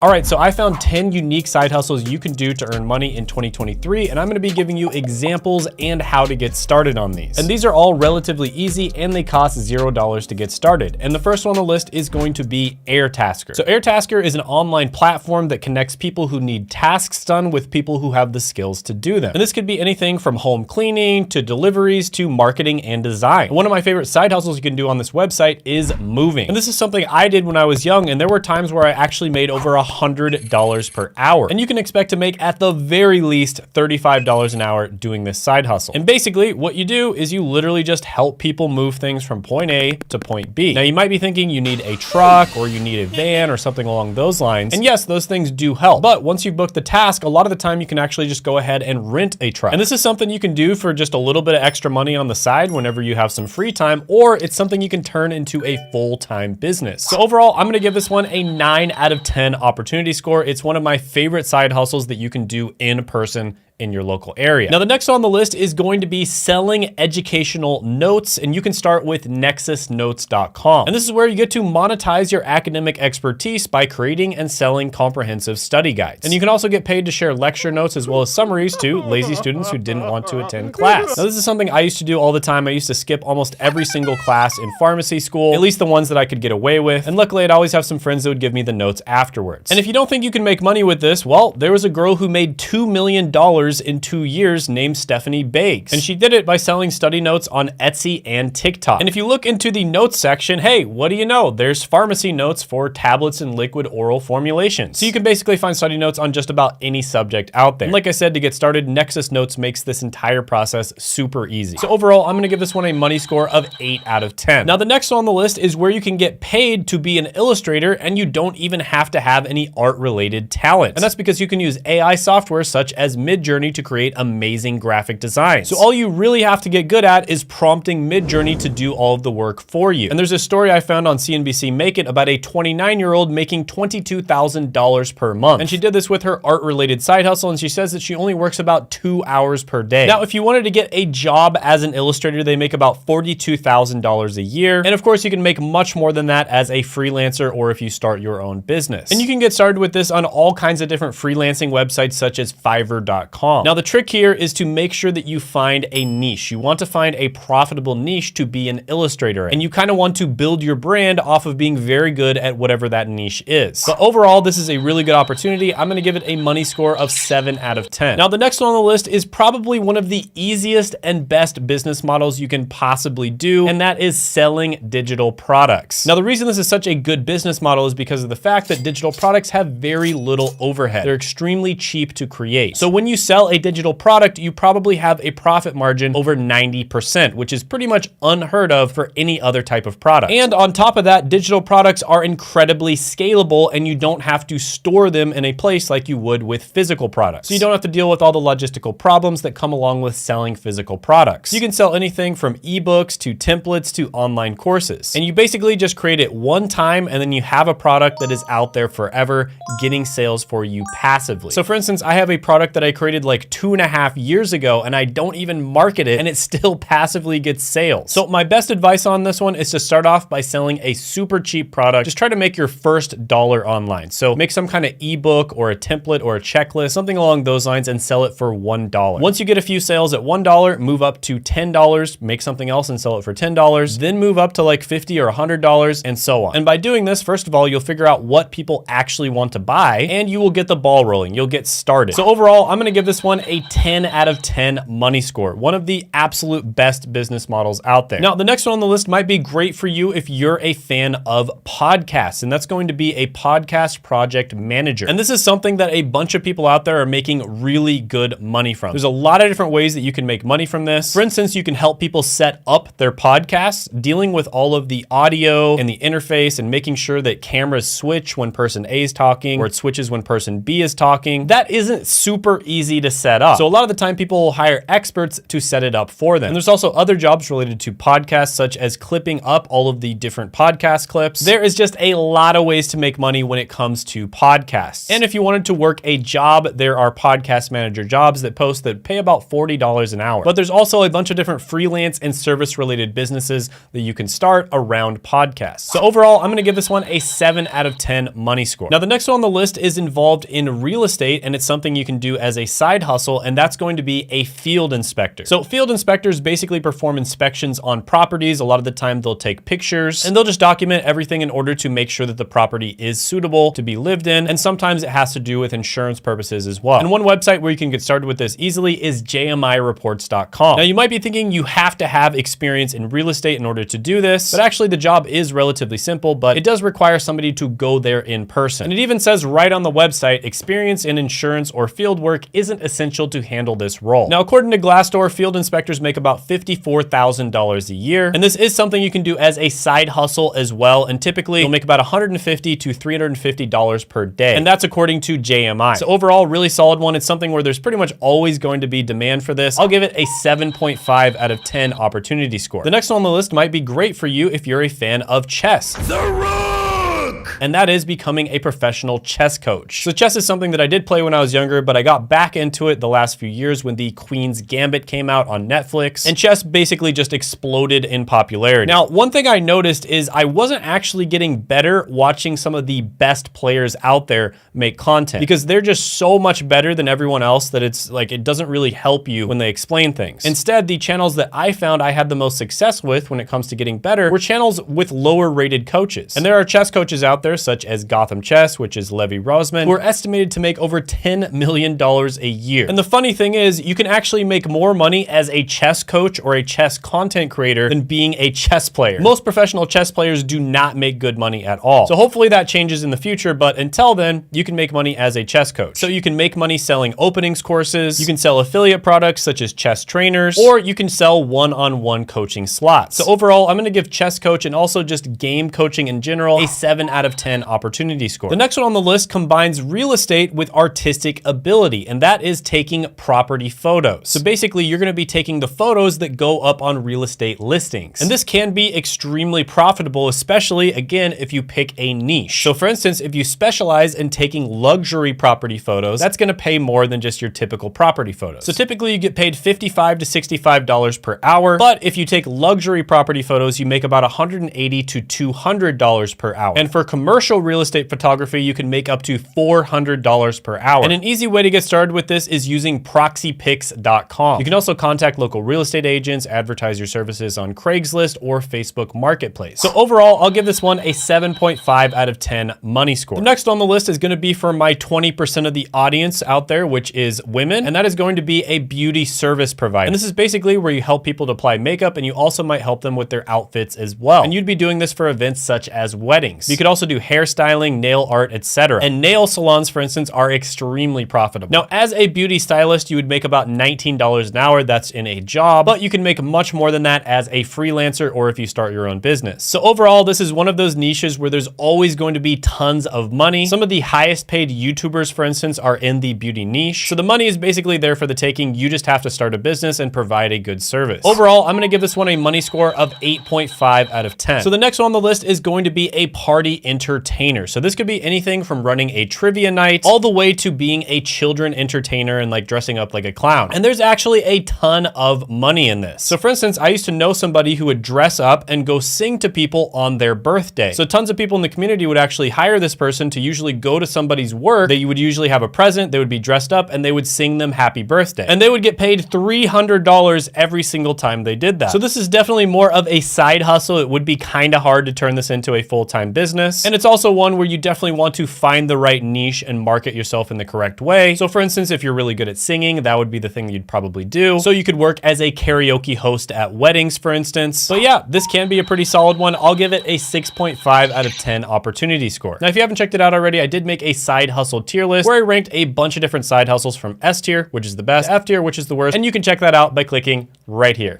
All right, so I found 10 unique side hustles you can do to earn money in 2023, and I'm gonna be giving you examples and how to get started on these. And these are all relatively easy and they cost $0 to get started. And the first one on the list is going to be Airtasker. So Airtasker is an online platform that connects people who need tasks done with people who have the skills to do them. And this could be anything from home cleaning to deliveries to marketing and design. And one of my favorite side hustles you can do on this website is moving. And this is something I did when I was young, and there were times where I actually made over $100 per hour. And you can expect to make at the very least $35 an hour doing this side hustle. And basically what you do is you literally just help people move things from point A to point B. Now you might be thinking you need a truck or you need a van or something along those lines. And yes, those things do help. But once you've booked the task, a lot of the time you can actually just go ahead and rent a truck. And this is something you can do for just a little bit of extra money on the side whenever you have some free time, or it's something you can turn into a full-time business. So overall, I'm gonna give this one a 9 out of 10 opportunity score. It's one of my favorite side hustles that you can do in person in your local area. Now, the next on the list is going to be selling educational notes, and you can start with nexusnotes.com. And this is where you get to monetize your academic expertise by creating and selling comprehensive study guides. And you can also get paid to share lecture notes as well as summaries to lazy students who didn't want to attend class. Now, this is something I used to do all the time. I used to skip almost every single class in pharmacy school, at least the ones that I could get away with. And luckily, I'd always have some friends that would give me the notes afterwards. And if you don't think you can make money with this, well, there was a girl who made $2 million in 2 years named Stephanie Beggs. And she did it by selling study notes on Etsy and TikTok. And if you look into the notes section, hey, what do you know? There's pharmacy notes for tablets and liquid oral formulations. So you can basically find study notes on just about any subject out there. And like I said, to get started, Nexus Notes makes this entire process super easy. So overall, I'm gonna give this one a money score of 8 out of 10. Now, the next one on the list is where you can get paid to be an illustrator and you don't even have to have any art-related talent. And that's because you can use AI software such as Midjourney to create amazing graphic designs. So all you really have to get good at is prompting Midjourney to do all of the work for you. And there's a story I found on CNBC Make It about a 29-year-old making $22,000 per month. And she did this with her art-related side hustle, and she says that she only works about 2 hours per day. Now, if you wanted to get a job as an illustrator, they make about $42,000 a year. And of course, you can make much more than that as a freelancer or if you start your own business. And you can get started with this on all kinds of different freelancing websites such as Fiverr.com. Now, the trick here is to make sure that you find a niche. You want to find a profitable niche to be an illustrator in. And you kind of want to build your brand off of being very good at whatever that niche is. But overall, this is a really good opportunity. I'm gonna give it a money score of 7 out of 10. Now, the next one on the list is probably one of the easiest and best business models you can possibly do, and that is selling digital products. Now, the reason this is such a good business model is because of the fact that digital products have very little overhead. They're extremely cheap to create. So when you sell a digital product, you probably have a profit margin over 90%, which is pretty much unheard of for any other type of product. And on top of that, digital products are incredibly scalable and you don't have to store them in a place like you would with physical products. So you don't have to deal with all the logistical problems that come along with selling physical products. You can sell anything from ebooks to templates to online courses. And you basically just create it one time and then you have a product that is out there forever, getting sales for you passively. So for instance, I have a product that I created like 2.5 years ago and I don't even market it and it still passively gets sales. So my best advice on this one is to start off by selling a super cheap product. Just try to make your first dollar online. So make some kind of ebook or a template or a checklist, something along those lines, and sell it for $1. Once you get a few sales at $1, move up to $10, make something else and sell it for $10, then move up to like $50 or $100 and so on. And by doing this, first of all, you'll figure out what people actually want to buy and you will get the ball rolling. You'll get started. So overall, I'm gonna give this one a 10 out of 10 money score. One of the absolute best business models out there. Now, the next one on the list might be great for you if you're a fan of podcasts, and that's going to be a podcast project manager. And this is something that a bunch of people out there are making really good money from. There's a lot of different ways that you can make money from this. For instance, you can help people set up their podcasts, dealing with all of the audio and the interface and making sure that cameras switch when person A is talking or it switches when person B is talking. That isn't super easy to set up. So a lot of the time people will hire experts to set it up for them. And there's also other jobs related to podcasts, such as clipping up all of the different podcast clips. There is just a lot of ways to make money when it comes to podcasts. And if you wanted to work a job, there are podcast manager jobs that post that pay about $40 an hour. But there's also a bunch of different freelance and service related businesses that you can start around podcasts. So overall, I'm gonna give this one a 7 out of 10 money score. Now the next one on the list is involved in real estate, and it's something you can do as a side hustle, and that's going to be a field inspector. So field inspectors basically perform inspections on properties. A lot of the time they'll take pictures and they'll just document everything in order to make sure that the property is suitable to be lived in. And sometimes it has to do with insurance purposes as well. And one website where you can get started with this easily is jmireports.com. Now you might be thinking you have to have experience in real estate in order to do this, but actually the job is relatively simple, but it does require somebody to go there in person. And it even says right on the website, experience in insurance or field work isn't essential to handle this role. Now, according to Glassdoor, field inspectors make about $54,000 a year. And this is something you can do as a side hustle as well. And typically you'll make about $150 to $350 per day. And that's according to JMI. So overall, really solid one. It's something where there's pretty much always going to be demand for this. I'll give it a 7.5 out of 10 opportunity score. The next one on the list might be great for you if you're a fan of chess. The Rook! And that is becoming a professional chess coach. So chess is something that I did play when I was younger, but I got back into it the last few years when the Queen's Gambit came out on Netflix, and chess basically just exploded in popularity. Now, one thing I noticed is I wasn't actually getting better watching some of the best players out there make content, because they're just so much better than everyone else that it's like, it doesn't really help you when they explain things. Instead, the channels that I found I had the most success with when it comes to getting better were channels with lower rated coaches. And there are chess coaches out there such as Gotham Chess, which is Levy Rosman, who are estimated to make over $10 million a year. And the funny thing is, you can actually make more money as a chess coach or a chess content creator than being a chess player. Most professional chess players do not make good money at all. So hopefully that changes in the future, but until then, you can make money as a chess coach. So you can make money selling openings courses, you can sell affiliate products such as chess trainers, or you can sell one-on-one coaching slots. So overall, I'm gonna give chess coach and also just game coaching in general a 7 out of 10 opportunity score. The next one on the list combines real estate with artistic ability, and that is taking property photos. So basically, you're gonna be taking the photos that go up on real estate listings. And this can be extremely profitable, especially, again, if you pick a niche. So for instance, if you specialize in taking luxury property photos, that's gonna pay more than just your typical property photos. So typically you get paid $55 to $65 per hour, but if you take luxury property photos, you make about $180 to $200 per hour. And for commercial real estate photography, you can make up to $400 per hour. And an easy way to get started with this is using proxypics.com. You can also contact local real estate agents, advertise your services on Craigslist or Facebook Marketplace. So overall, I'll give this one a 7.5 out of 10 money score. The next on the list is gonna be for my 20% of the audience out there, which is women, and that is going to be a beauty service provider. And this is basically where you help people to apply makeup, and you also might help them with their outfits as well. And you'd be doing this for events such as weddings. You could also do hairstyling, nail art, etc. And nail salons, for instance, are extremely profitable. Now, as a beauty stylist, you would make about $19 an hour. That's in a job, but you can make much more than that as a freelancer or if you start your own business. So overall, this is one of those niches where there's always going to be tons of money. Some of the highest paid YouTubers, for instance, are in the beauty niche. So the money is basically there for the taking. You just have to start a business and provide a good service. Overall, I'm gonna give this one a money score of 8.5 out of 10. So the next one on the list is going to be a party entertainer. So this could be anything from running a trivia night all the way to being a children entertainer and like dressing up like a clown. And there's actually a ton of money in this. So for instance, I used to know somebody who would dress up and go sing to people on their birthday. So tons of people in the community would actually hire this person to usually go to somebody's work. They would usually have a present, they would be dressed up, and they would sing them happy birthday. And they would get paid $300 every single time they did that. So this is definitely more of a side hustle. It would be kind of hard to turn this into a full-time business. And it's also one where you definitely want to find the right niche and market yourself in the correct way. So for instance, if you're really good at singing, that would be the thing you'd probably do. So you could work as a karaoke host at weddings, for instance. But yeah, this can be a pretty solid one. I'll give it a 6.5 out of 10 opportunity score. Now, if you haven't checked it out already, I did make a side hustle tier list where I ranked a bunch of different side hustles from S tier, which is the best, F tier, which is the worst. And you can check that out by clicking right here.